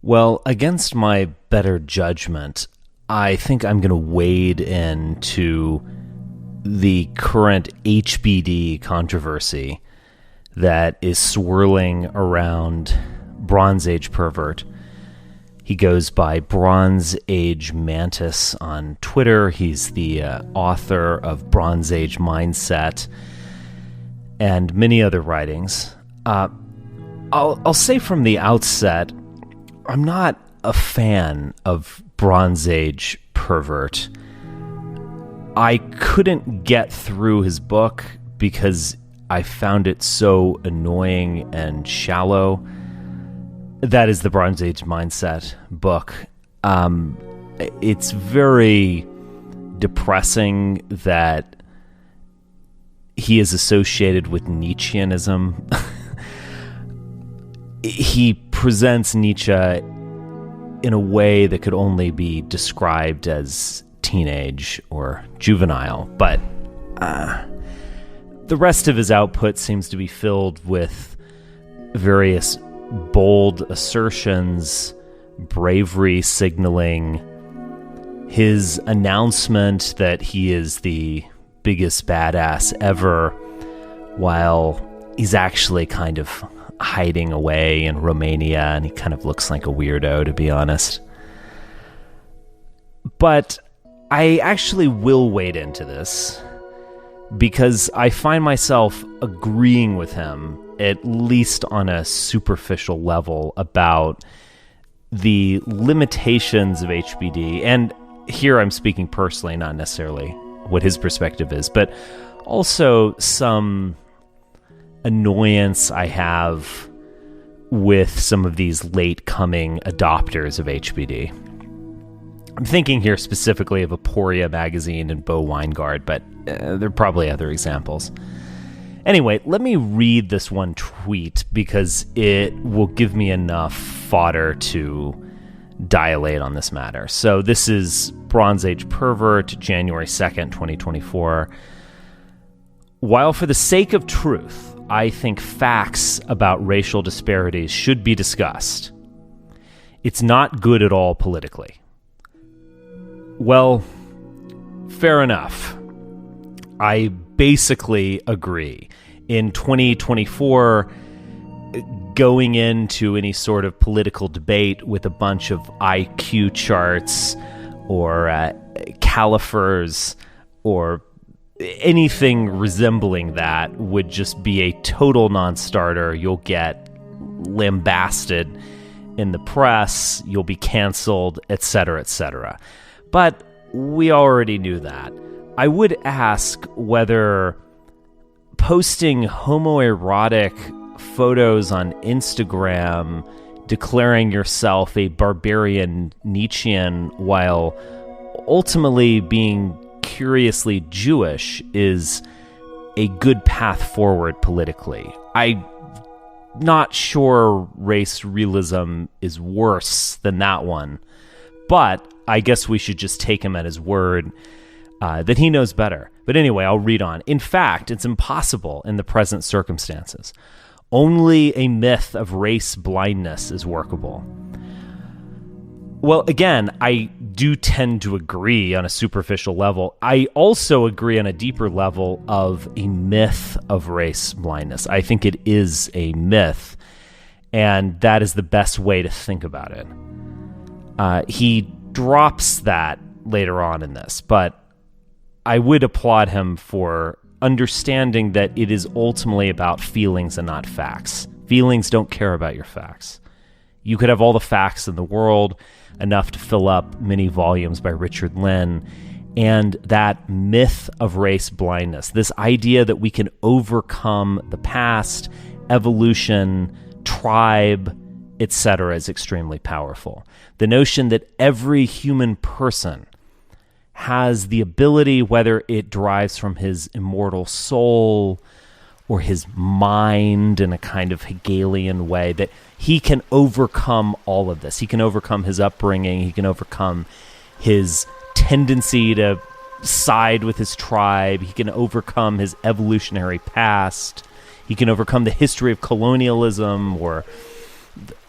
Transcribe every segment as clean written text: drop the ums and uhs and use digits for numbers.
Well, against my better judgment, I think I'm going to wade into the current HBD controversy that is swirling around Bronze Age Pervert. He goes by Bronze Age Mantis on Twitter. He's the author of Bronze Age Mindset and many other writings. I'll say from the outset, I'm not a fan of Bronze Age Pervert. I couldn't get through his book because I found it so annoying and shallow. That is the Bronze Age Mindset book. It's very depressing that he is associated with Nietzscheanism. He presents Nietzsche in a way that could only be described as teenage or juvenile, but the rest of his output seems to be filled with various bold assertions, bravery signaling, his announcement that he is the biggest badass ever, while he's actually kind of hiding away in Romania, and he kind of looks like a weirdo, to be honest. But I actually will wade into this because I find myself agreeing with him, at least on a superficial level, about the limitations of HBD. And here I'm speaking personally, not necessarily what his perspective is, but also some annoyance I have with some of these late-coming adopters of HBD. I'm thinking here specifically of Aporia magazine and Bo Weingard, but there are probably other examples. Anyway, let me read this one tweet because it will give me enough fodder to dilate on this matter. So this is Bronze Age Pervert, January 2nd, 2024. While for the sake of truth, I think facts about racial disparities should be discussed, it's not good at all politically. Well, fair enough. I basically agree. In 2024, going into any sort of political debate with a bunch of IQ charts or califers or anything resembling that would just be a total non-starter. You'll get lambasted in the press, you'll be canceled, etc., etc. But we already knew that. I would ask whether posting homoerotic photos on Instagram declaring yourself a barbarian Nietzschean while ultimately being curiously Jewish is a good path forward politically. I'm not sure race realism is worse than that one, but I guess we should just take him at his word that he knows better. But anyway, I'll read on. In fact, it's impossible in the present circumstances. Only a myth of race blindness is workable. Well, again, I do tend to agree on a superficial level. I also agree on a deeper level of a myth of race blindness. I think it is a myth, and that is the best way to think about it. He drops that later on in this, but I would applaud him for understanding that it is ultimately about feelings and not facts. Feelings don't care about your facts. You could have all the facts in the world, enough to fill up many volumes by Richard Lynn, and that myth of race blindness, this idea that we can overcome the past, evolution, tribe, etc., is extremely powerful. The notion that every human person has the ability, whether it derives from his immortal soul or his mind in a kind of Hegelian way, that he can overcome all of this. He can overcome his upbringing. He can overcome his tendency to side with his tribe. He can overcome his evolutionary past. He can overcome the history of colonialism or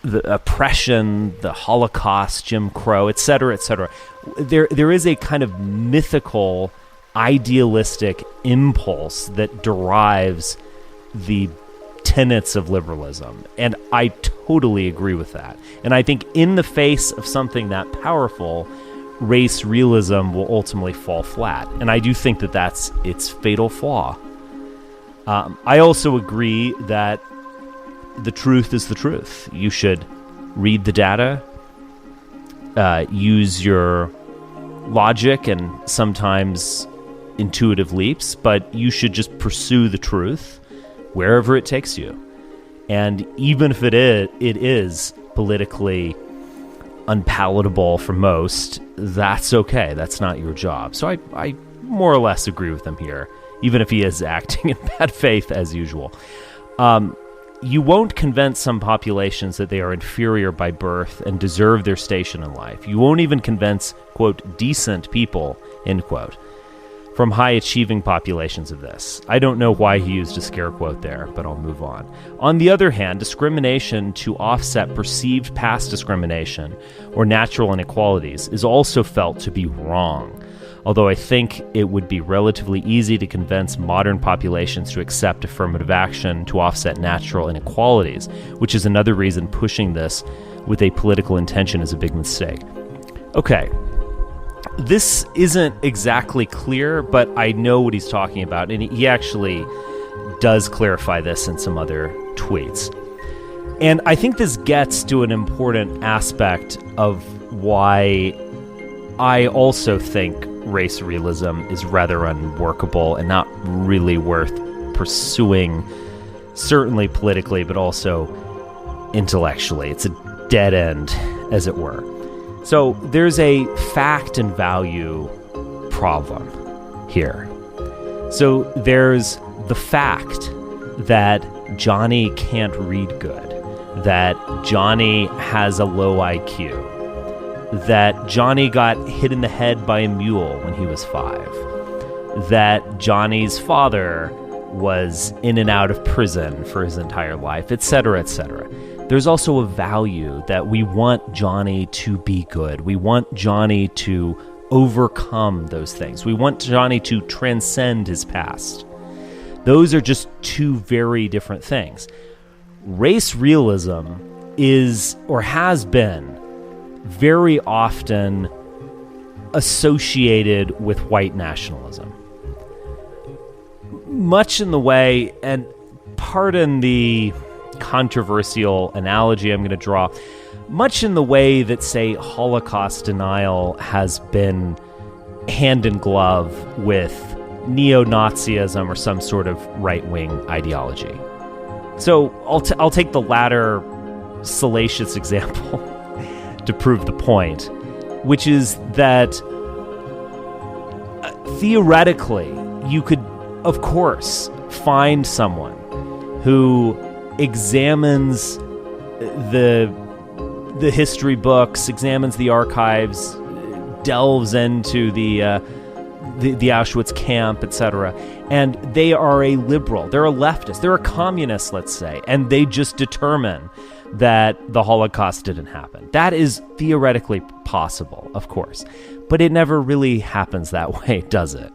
the oppression, the Holocaust, Jim Crow, etc., etc. There is a kind of mythical, idealistic impulse that derives the tenets of liberalism, and I totally agree with that. And I think in the face of something that powerful, race realism will ultimately fall flat, and I do think that that's its fatal flaw. I also agree that the truth is the truth. You should read the data, use your logic and sometimes intuitive leaps, but you should just pursue the truth wherever it takes you. And even if it is politically unpalatable for most, that's okay. That's not your job. So I more or less agree with him here, even if he is acting in bad faith as usual. You won't convince some populations that they are inferior by birth and deserve their station in life. You won't even convince, quote, decent people, end quote, from high-achieving populations of this. I don't know why he used a scare quote there, but I'll move on. On the other hand, discrimination to offset perceived past discrimination or natural inequalities is also felt to be wrong, although I think it would be relatively easy to convince modern populations to accept affirmative action to offset natural inequalities, which is another reason pushing this with a political intention is a big mistake. Okay. This isn't exactly clear, but I know what he's talking about, and he actually does clarify this in some other tweets. And I think this gets to an important aspect of why I also think race realism is rather unworkable and not really worth pursuing, certainly politically, but also intellectually. It's a dead end, as it were. So there's a fact and value problem here. So there's the fact that Johnny can't read good, that Johnny has a low IQ, that Johnny got hit in the head by a mule when he was 5, that Johnny's father was in and out of prison for his entire life, etc., etc. There's also a value that we want Johnny to be good. We want Johnny to overcome those things. We want Johnny to transcend his past. Those are just two very different things. Race realism is, or has been, very often associated with white nationalism. Much in the way, and pardon the controversial analogy I'm going to draw, much in the way that, say, Holocaust denial has been hand in glove with neo-Nazism or some sort of right-wing ideology. So I'll take the latter salacious example to prove the point, which is that theoretically you could, of course, find someone who examines the history books, examines the archives, delves into the Auschwitz camp, etc. And they are a liberal, they're a leftist, they're a communist, let's say, and they just determine that the Holocaust didn't happen. That is theoretically possible, of course, but it never really happens that way, does it?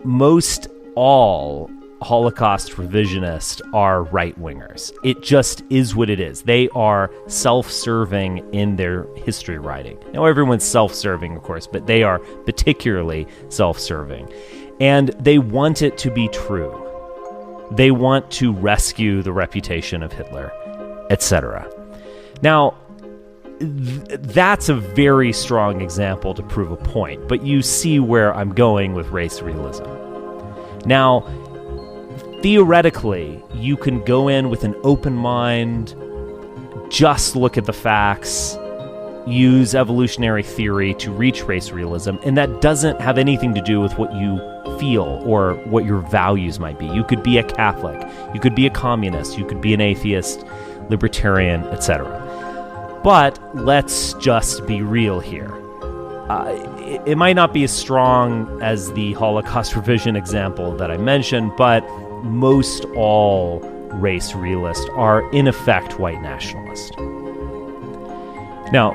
Most all Holocaust revisionists are right-wingers. It just is what it is. They are self-serving in their history writing. Now, everyone's self-serving, of course, but they are particularly self-serving. And they want it to be true. They want to rescue the reputation of Hitler, etc. Now, that's a very strong example to prove a point, but you see where I'm going with race realism. Now, theoretically, you can go in with an open mind, just look at the facts, use evolutionary theory to reach race realism, and that doesn't have anything to do with what you feel or what your values might be. You could be a Catholic, you could be a communist, you could be an atheist, libertarian, etc. But let's just be real here. It might not be as strong as the Holocaust revision example that I mentioned, but most all race realists are in effect white nationalists. Now,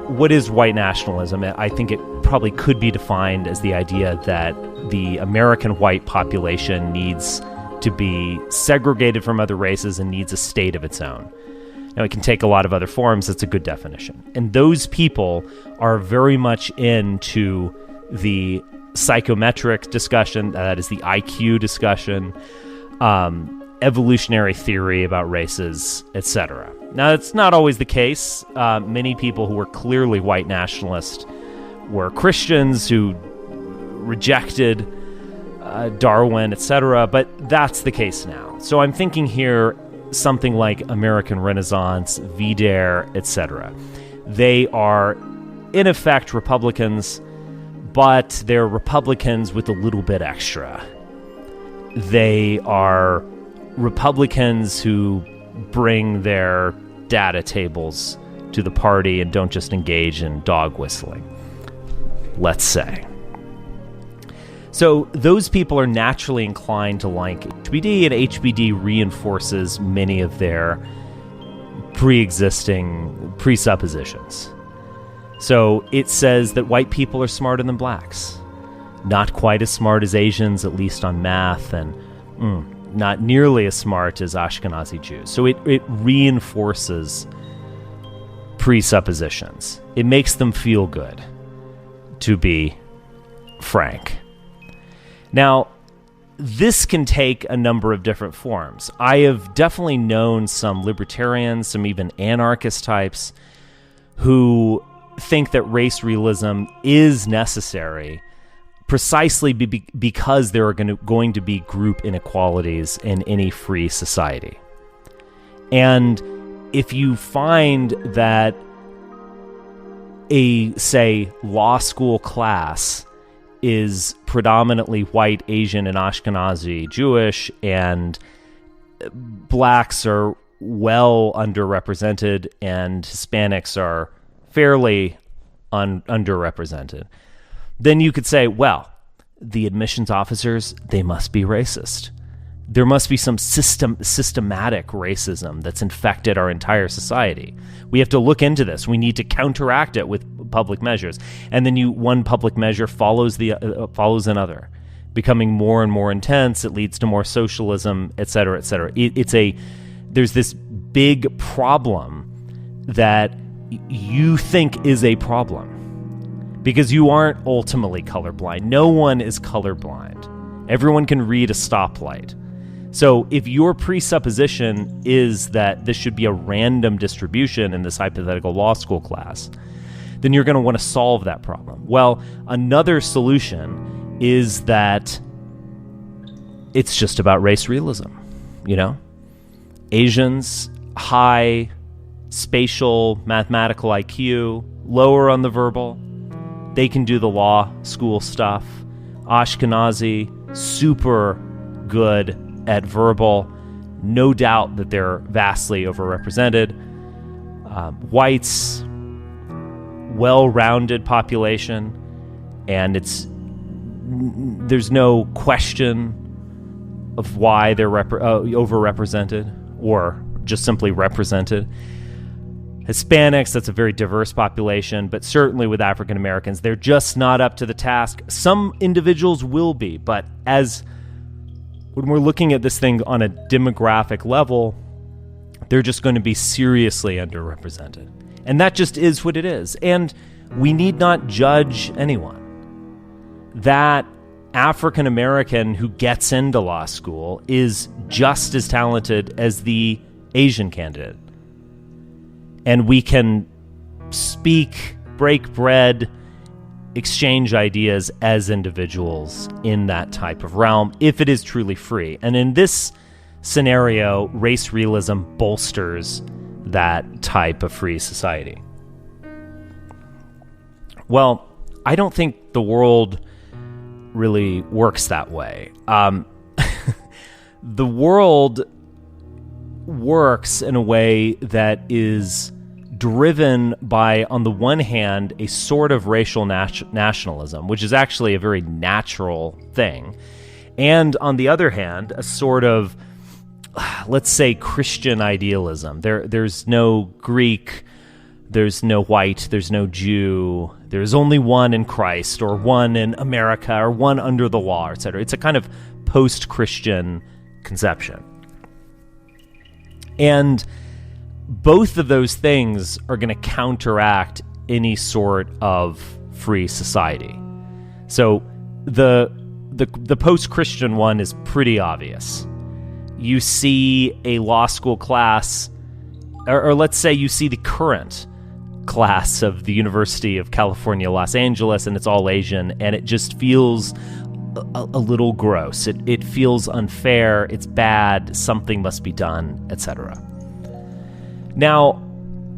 what is white nationalism? I think it probably could be defined as the idea that the American white population needs to be segregated from other races and needs a state of its own. Now, it can take a lot of other forms. That's a good definition. And those people are very much into the psychometric discussion, that is the IQ discussion, evolutionary theory about races, etc. Now, that's not always the case. Many people who were clearly white nationalists were Christians who rejected Darwin, etc., but that's the case now. So I'm thinking here something like American Renaissance, Videre, etc. They are, in effect, Republicans, but they're Republicans with a little bit extra. They are Republicans who bring their data tables to the party and don't just engage in dog whistling, let's say. So those people are naturally inclined to like HBD, and HBD reinforces many of their pre-existing presuppositions. So it says that white people are smarter than blacks, not quite as smart as Asians, at least on math, and not nearly as smart as Ashkenazi Jews. So it reinforces presuppositions. It makes them feel good, to be frank. Now, this can take a number of different forms. I have definitely known some libertarians, some even anarchist types, who think that race realism is necessary precisely because there are going to be group inequalities in any free society. And if you find that a, say, law school class is predominantly white, Asian, and Ashkenazi Jewish, and blacks are well underrepresented and Hispanics are fairly underrepresented, then you could say, well, the admissions officers, they must be racist. There must be some systematic racism that's infected our entire society. We have to look into this. We need to counteract it with public measures. And then one public measure follows another, becoming more and more intense. It leads to more socialism, et cetera, et cetera. There's this big problem that you think is a problem because you aren't ultimately colorblind. No one is colorblind. Everyone can read a stoplight. So if your presupposition is that this should be a random distribution in this hypothetical law school class, then you're going to want to solve that problem. Well, another solution is that it's just about race realism, Asians, high spatial mathematical IQ, lower on the verbal. They can do the law school stuff. Ashkenazi, super good at verbal. No doubt that they're vastly overrepresented. Whites, well-rounded population, and there's no question of why they're overrepresented or just simply represented. Hispanics, that's a very diverse population, but certainly with African Americans, they're just not up to the task. Some individuals will be, but when we're looking at this thing on a demographic level, they're just going to be seriously underrepresented. And that just is what it is. And we need not judge anyone. That African American who gets into law school is just as talented as the Asian candidate. And we can speak, break bread, exchange ideas as individuals in that type of realm if it is truly free. And in this scenario, race realism bolsters that type of free society. Well, I don't think the world really works that way. The world works in a way that is driven by, on the one hand, a sort of racial nationalism, which is actually a very natural thing, and on the other hand, a sort of, let's say, Christian idealism. There's no Greek there's no white, there's no Jew, there's only one in Christ, or one in America, or one under the law, etc. It's a kind of post-Christian conception. And both of those things are going to counteract any sort of free society. So the post-Christian one is pretty obvious. You see a law school class, or let's say you see the current class of the University of California, Los Angeles, and it's all Asian, and it just feels a little gross. It feels unfair, it's bad, something must be done, etc. Now,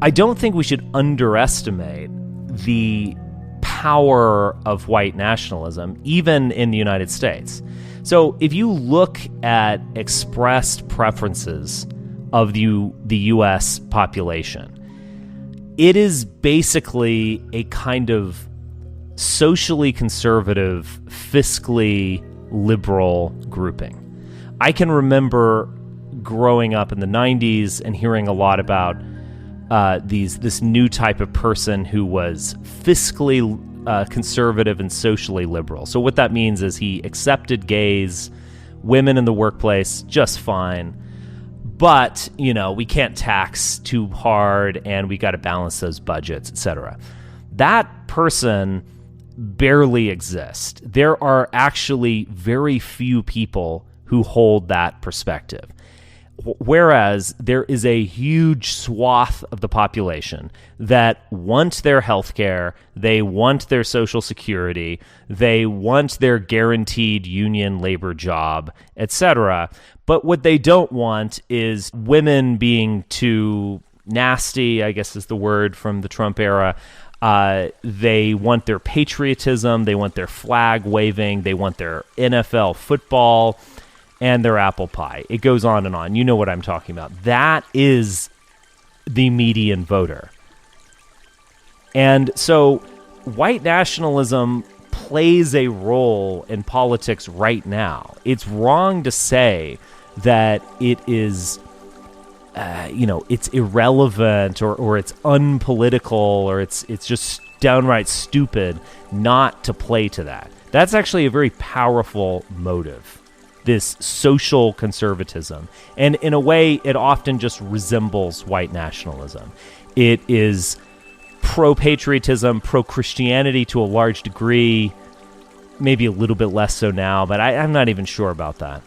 I don't think we should underestimate the power of white nationalism, even in the United States. So if you look at expressed preferences of the U.S. population, it is basically a kind of socially conservative, fiscally liberal grouping. I can remember growing up in the 90s and hearing a lot about this new type of person who was fiscally conservative and socially liberal. So what that means is he accepted gays, women in the workplace, just fine. But, we can't tax too hard and we got to balance those budgets, etc. That person barely exists. There are actually very few people who hold that perspective. Whereas there is a huge swath of the population that want their health care, they want their social security, they want their guaranteed union labor job, etc. But what they don't want is women being too nasty, I guess is the word from the Trump era. They want their patriotism, they want their flag waving, they want their NFL football, and their apple pie. It goes on and on. You know what I'm talking about. That is the median voter. And so white nationalism plays a role in politics right now. It's wrong to say that it is, it's irrelevant or it's unpolitical or it's just downright stupid not to play to that. That's actually a very powerful motive. This social conservatism. And in a way, it often just resembles white nationalism. It is pro-patriotism, pro-Christianity to a large degree, maybe a little bit less so now, but I'm not even sure about that.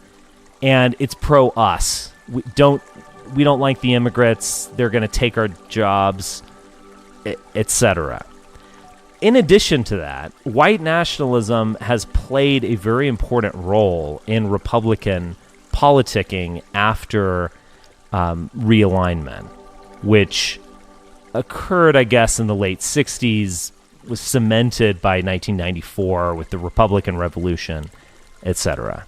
And it's pro-us. We don't like the immigrants, they're going to take our jobs, etc. In addition to that, white nationalism has played a very important role in Republican politicking after realignment, which occurred, I guess, in the late 60s, was cemented by 1994 with the Republican Revolution, etc.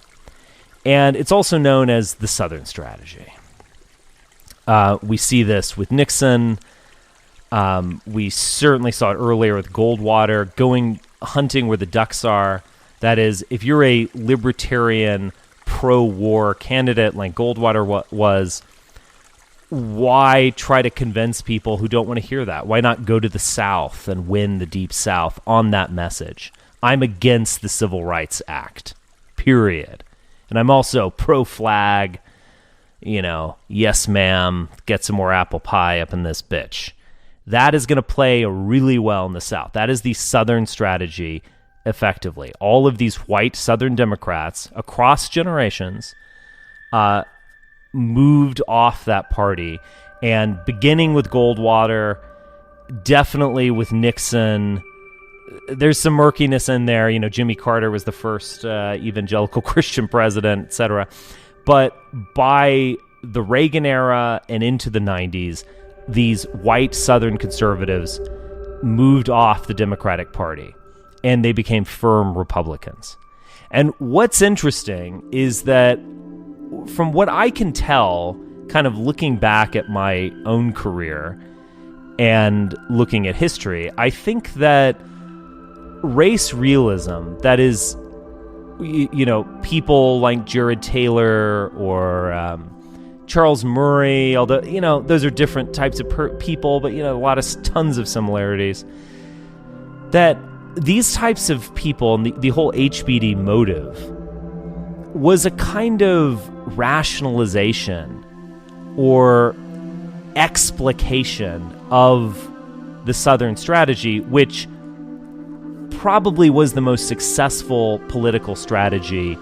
And it's also known as the Southern Strategy. We see this with Nixon. We certainly saw it earlier with Goldwater, going hunting where the ducks are. That is, if you're a libertarian pro-war candidate like Goldwater was, why try to convince people who don't want to hear that? Why not go to the South and win the Deep South on that message? I'm against the Civil Rights Act, period. And I'm also pro-flag, yes ma'am, get some more apple pie up in this bitch. That is going to play really well in the South. That is the Southern strategy, effectively. All of these white Southern Democrats across generations moved off that party. And beginning with Goldwater, definitely with Nixon, there's some murkiness in there. Jimmy Carter was the first evangelical Christian president, etc. But by the Reagan era and into the 90s, these white Southern conservatives moved off the Democratic Party, and they became firm Republicans. And what's interesting is that, from what I can tell, kind of looking back at my own career and looking at history, I think that race realism, that is, people like Jared Taylor or Charles Murray, although, those are different types of people, but, tons of similarities. That these types of people and the whole HBD motive was a kind of rationalization or explication of the Southern strategy, which probably was the most successful political strategy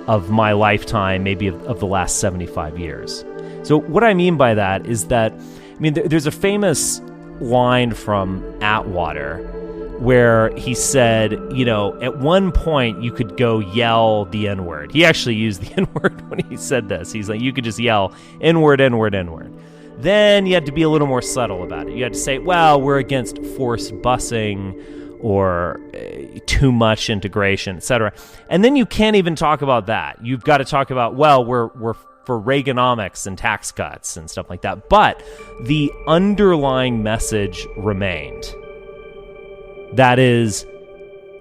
of my lifetime, maybe of the last 75 years. So what I mean by that is that, there's a famous line from Atwater where he said, at one point you could go yell the N-word. He actually used the N-word when he said this. He's like, you could just yell N-word, N-word, N-word. Then you had to be a little more subtle about it. You had to say, well, we're against forced busing or too much integration, etc. And then you can't even talk about that. You've got to talk about, well, we're for Reaganomics and tax cuts and stuff like that. But the underlying message remained. That is,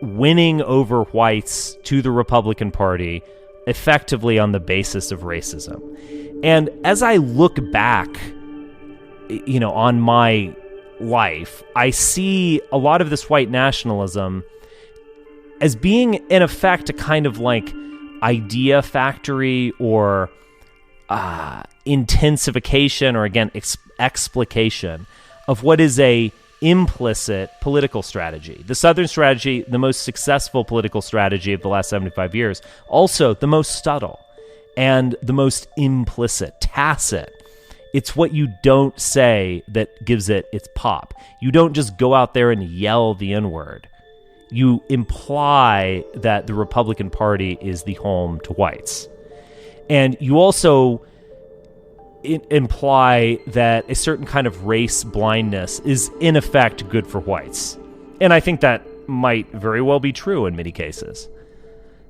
winning over whites to the Republican Party effectively on the basis of racism. And as I look back, on my life, I see a lot of this white nationalism as being, in effect, a kind of like idea factory or intensification or, again, explication of what is a implicit political strategy. The Southern strategy, the most successful political strategy of the last 75 years, also the most subtle and the most implicit, tacit. It's what you don't say that gives it its pop. You don't just go out there and yell the N-word. You imply that the Republican Party is the home to whites. And you also imply that a certain kind of race blindness is, in effect, good for whites. And I think that might very well be true in many cases.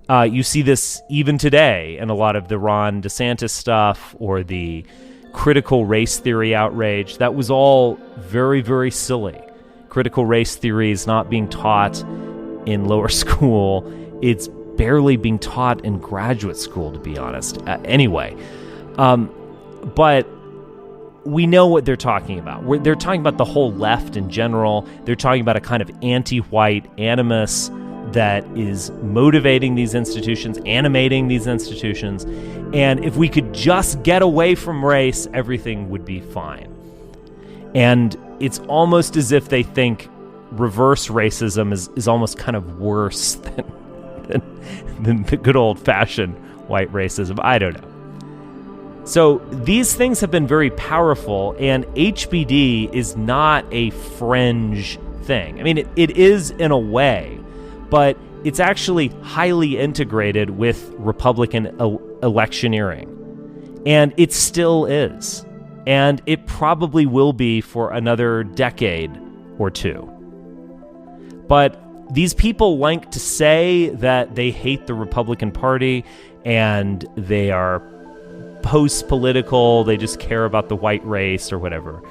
You see this even today in a lot of the Ron DeSantis stuff or the critical race theory outrage. That was all very, very silly. Critical race theory is not being taught in lower school. It's barely being taught in graduate school, to be honest. Anyway, but we know what they're talking about. They're talking about the whole left in general. They're talking about a kind of anti-white animus that is motivating these institutions, animating these institutions. And if we could just get away from race, everything would be fine. And it's almost as if they think reverse racism is almost kind of worse than the good old-fashioned white racism. I don't know. So these things have been very powerful, and HBD is not a fringe thing. I mean, it is in a way, but it's actually highly integrated with Republican electioneering. And it still is. And it probably will be for another decade or two. But these people like to say that they hate the Republican Party and they are post-political, they just care about the white race or whatever.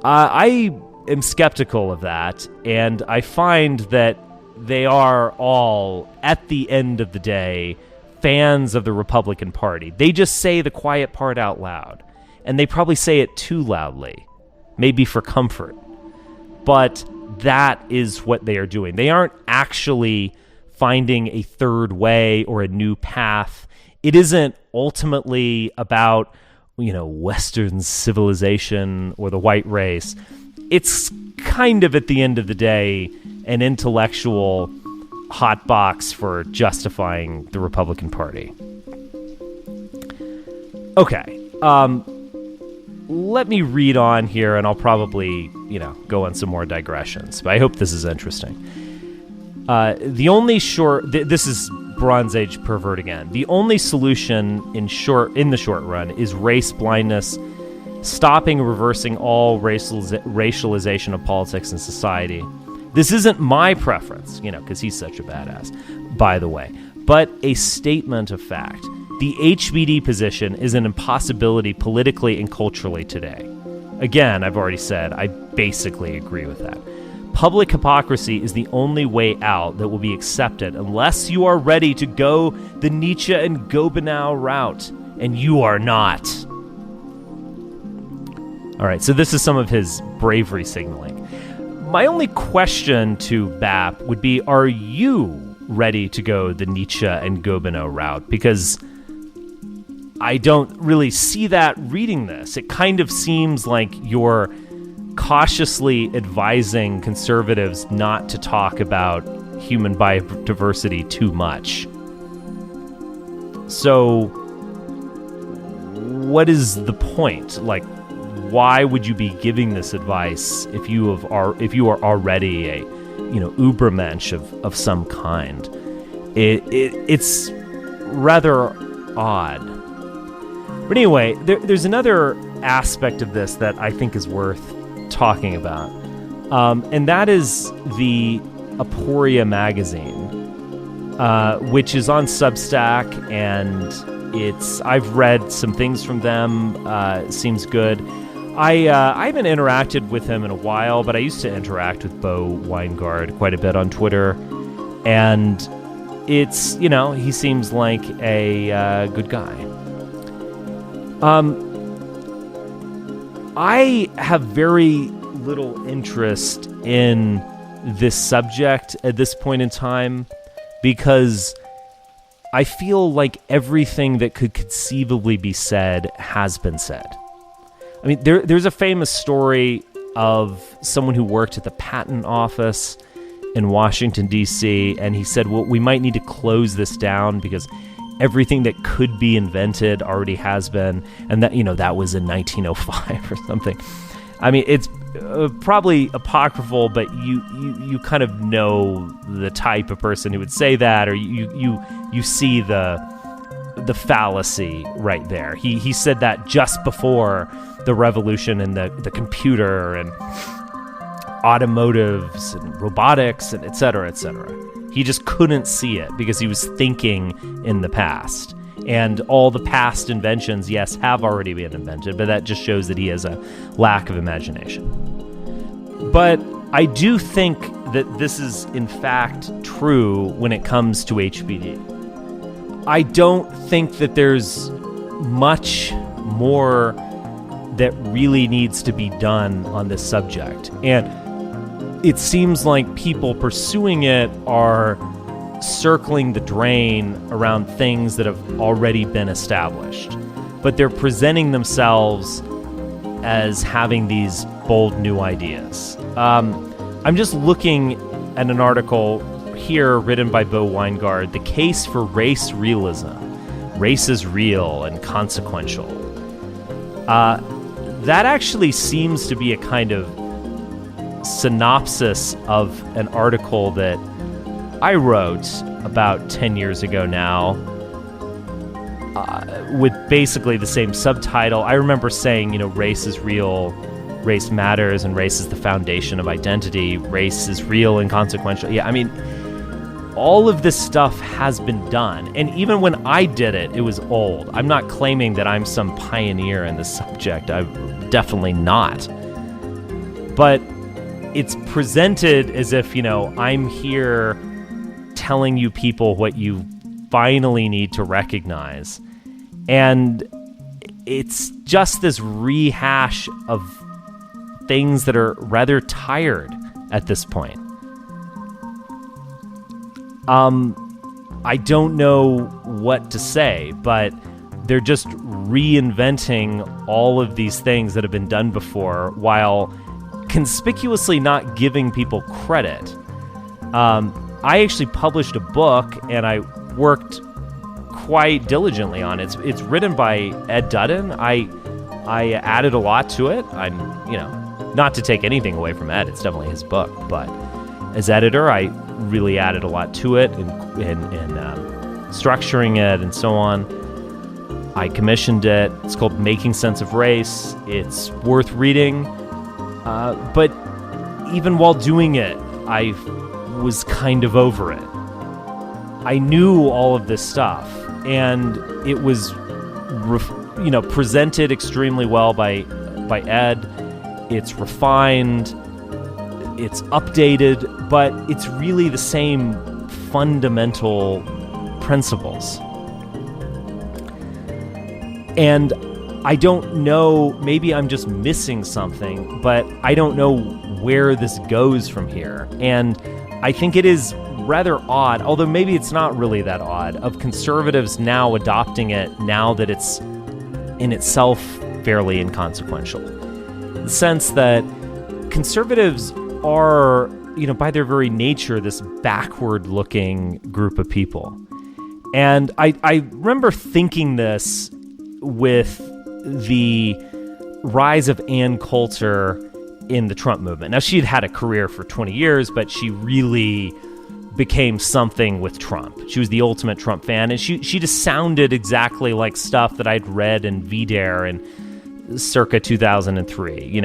I am skeptical of that, and I find that they are all, at the end of the day, fans of the Republican Party. They just say the quiet part out loud, and they probably say it too loudly, maybe for comfort. But that is what they are doing. They aren't actually finding a third way or a new path. It isn't ultimately about, Western civilization or the white race. It's kind of, at the end of the day, an intellectual hotbox for justifying the Republican Party. Okay. Let me read on here, and I'll probably, go on some more digressions. But I hope this is interesting. This is Bronze Age pervert again. The only solution in the short run is race blindness, stopping and reversing all racialization of politics and society. This isn't my preference, because he's such a badass, by the way, but a statement of fact. The HBD position is an impossibility politically and culturally today. Again, I've already said I basically agree with that. Public hypocrisy is the only way out that will be accepted unless you are ready to go the Nietzsche and Gobineau route, and you are not. All right, so this is some of his bravery signaling. My only question to Bap would be, are you ready to go the Nietzsche and Gobineau route? Because I don't really see that reading this. It kind of seems like you're cautiously advising conservatives not to talk about human biodiversity too much. So, what is the point? Like, why would you be giving this advice if you are already a, Ubermensch of some kind? It's rather odd. But anyway, there's another aspect of this that I think is worth talking about, and that is the Aporia magazine, which is on Substack, and I've read some things from them. It seems good. I haven't interacted with him in a while, but I used to interact with Bo Weingard quite a bit on Twitter, and it's, he seems like a good guy. I have very little interest in this subject at this point in time because I feel like everything that could conceivably be said has been said. I mean, there's a famous story of someone who worked at the patent office in Washington, D.C., and he said, well, we might need to close this down because everything that could be invented already has been, and that, that was in 1905 or something. I mean, it's probably apocryphal, but you kind of know the type of person who would say that, or you see the fallacy right there. He said that just before the revolution in the computer and automotives and robotics and et cetera, et cetera. He just couldn't see it because he was thinking in the past. And all the past inventions, yes, have already been invented, but that just shows that he has a lack of imagination. But I do think that this is, in fact, true when it comes to HBD. I don't think that there's much more that really needs to be done on this subject. And it seems like people pursuing it are circling the drain around things that have already been established. But they're presenting themselves as having these bold new ideas. I'm just looking at an article here written by Bo Weingard, The Case for Race Realism. Race is real and consequential. That actually seems to be a kind of synopsis of an article that I wrote about 10 years ago now, with basically the same subtitle. I remember saying, race is real, race matters, and race is the foundation of identity. Race is real and consequential. Yeah, I mean, all of this stuff has been done. And even when I did it, it was old. I'm not claiming that I'm some pioneer in this subject. I'm definitely not. But it's presented as if, I'm here telling you people what you finally need to recognize. And it's just this rehash of things that are rather tired at this point. I don't know what to say, but they're just reinventing all of these things that have been done before while conspicuously not giving people credit. I actually published a book, and I worked quite diligently on it. It's written by Ed Dudden. I added a lot to it. I'm, not to take anything away from Ed. It's definitely his book, but as editor, I really added a lot to it in structuring it and so on. I commissioned it. It's called Making Sense of Race. It's worth reading. But even while doing it, I was kind of over it. I knew all of this stuff, and it was, presented extremely well by Ed. It's refined, it's updated, but it's really the same fundamental principles. And I don't know, maybe I'm just missing something, but I don't know where this goes from here. And I think it is rather odd, although maybe it's not really that odd, of conservatives now adopting it now that it's in itself fairly inconsequential. In the sense that conservatives are, by their very nature, this backward-looking group of people. And I remember thinking this with the rise of Ann Coulter in the Trump movement. Now, she'd had a career for 20 years, but she really became something with Trump. She was the ultimate Trump fan, and she just sounded exactly like stuff that I'd read in VDare in circa 2003.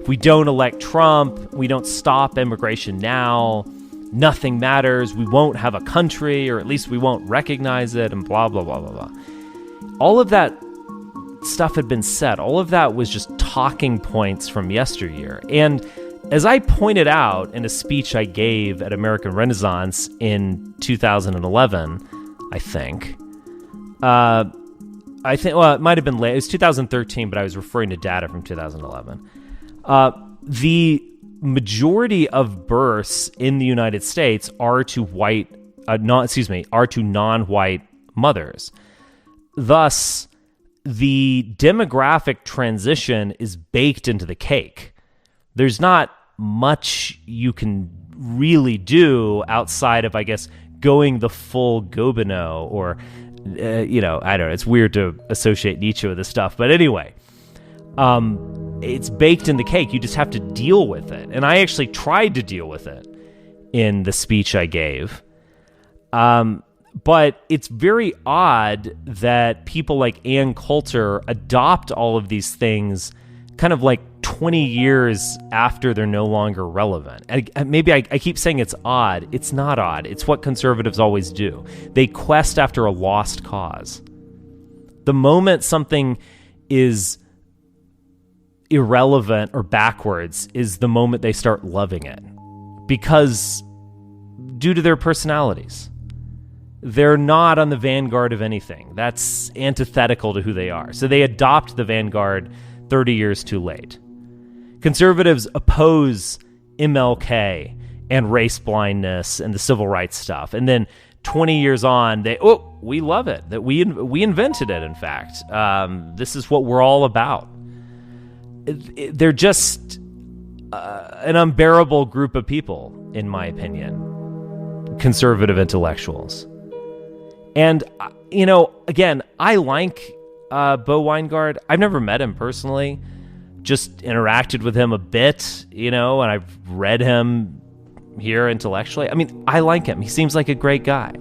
If we don't elect Trump, we don't stop immigration now, nothing matters, we won't have a country, or at least we won't recognize it, and blah, blah, blah, blah, blah. All of that stuff had been said. All of that was just talking points from yesteryear. And as I pointed out in a speech I gave at American Renaissance in 2011, I think, well, it might have been late. It was 2013, but I was referring to data from 2011. The majority of births in the United States are to non-white mothers. Thus, the demographic transition is baked into the cake. There's not much you can really do outside of, I guess, going the full Gobineau or, I don't know. It's weird to associate Nietzsche with this stuff. But anyway, it's baked in the cake. You just have to deal with it. And I actually tried to deal with it in the speech I gave. But it's very odd that people like Ann Coulter adopt all of these things kind of like 20 years after they're no longer relevant. And maybe I keep saying it's odd. It's not odd. It's what conservatives always do. They quest after a lost cause. The moment something is irrelevant or backwards is the moment they start loving it. Because due to their personalities. They're not on the vanguard of anything. That's antithetical to who they are. So they adopt the vanguard 30 years too late. Conservatives oppose MLK and race blindness and the civil rights stuff. And then 20 years on, we love it. That we invented it, in fact. This is what we're all about. They're just an unbearable group of people, in my opinion. Conservative intellectuals. And, again, I like Bo Weingard. I've never met him personally, just interacted with him a bit, and I've read him here intellectually. I mean, I like him. He seems like a great guy.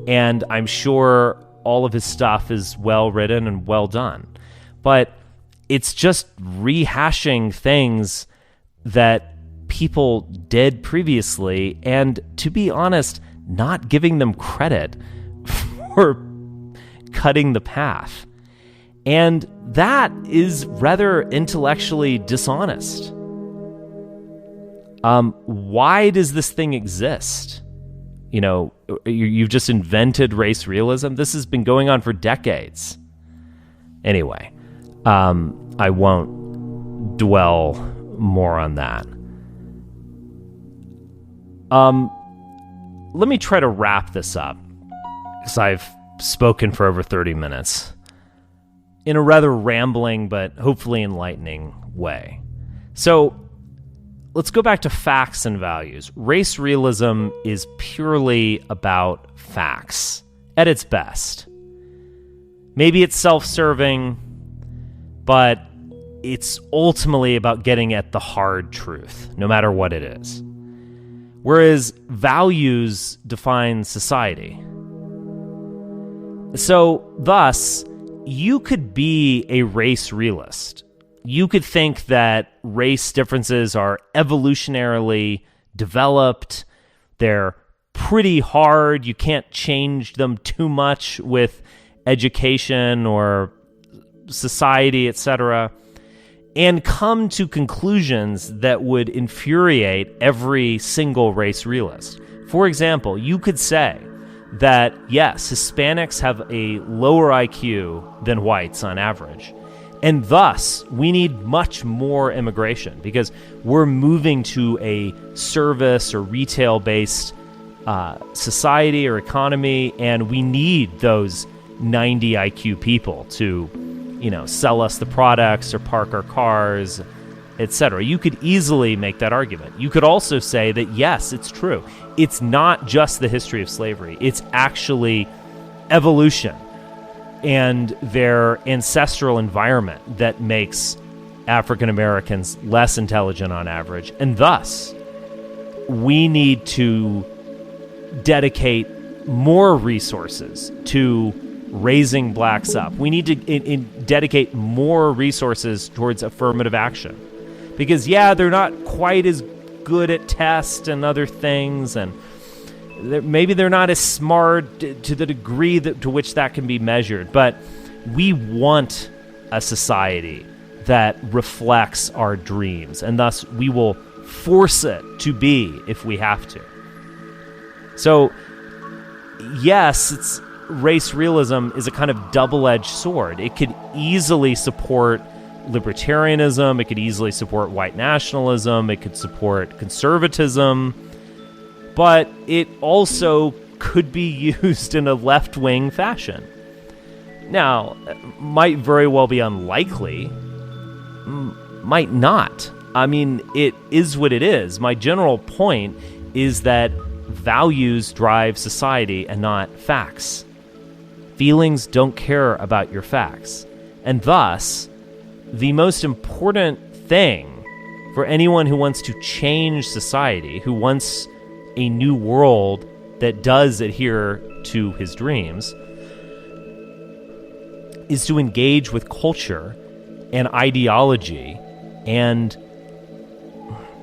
And I'm sure all of his stuff is well written and well done. But it's just rehashing things that people did previously, and to be honest, not giving them credit for cutting the path. And that is rather intellectually dishonest. Why does this thing exist? You've just invented race realism. This has been going on for decades. Anyway, I won't dwell more on that. Let me try to wrap this up, because I've spoken for over 30 minutes in a rather rambling but hopefully enlightening way. So let's go back to facts and values. Race realism is purely about facts at its best. Maybe it's self-serving, but it's ultimately about getting at the hard truth, no matter what it is. Whereas values define society. So, thus, you could be a race realist. You could think that race differences are evolutionarily developed. They're pretty hard. You can't change them too much with education or society, etc., and come to conclusions that would infuriate every single race realist. For example, you could say that, yes, Hispanics have a lower IQ than whites on average, And thus, we need much more immigration because we're moving to a service or retail-based society or economy, and we need those 90 IQ people to, sell us the products or park our cars, etc. You could easily make that argument. You could also say that, yes, it's true. It's not just the history of slavery. It's actually evolution and their ancestral environment that makes African Americans less intelligent on average. And thus, we need to dedicate more resources to raising blacks up. We need to dedicate more resources towards affirmative action. Because, they're not quite as good at tests and other things, and maybe they're not as smart to the degree to which that can be measured. But we want a society that reflects our dreams, and thus we will force it to be if we have to. So, yes, race realism is a kind of double-edged sword. It could easily support libertarianism, it could easily support white nationalism, it could support conservatism, but it also could be used in a left-wing fashion. Now, might very well be unlikely, might not. I mean, it is what it is. My general point is that values drive society and not facts. Feelings don't care about your facts. And thus, the most important thing for anyone who wants to change society, who wants a new world that does adhere to his dreams, is to engage with culture and ideology and,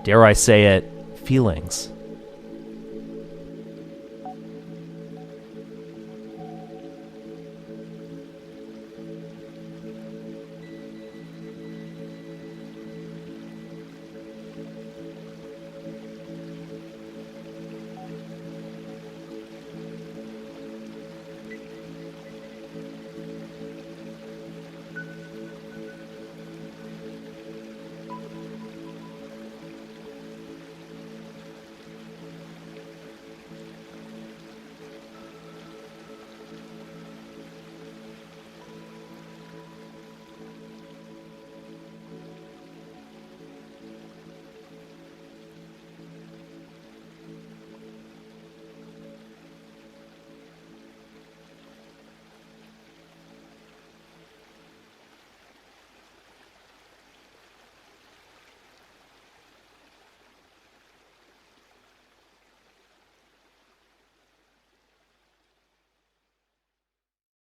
dare I say it, feelings.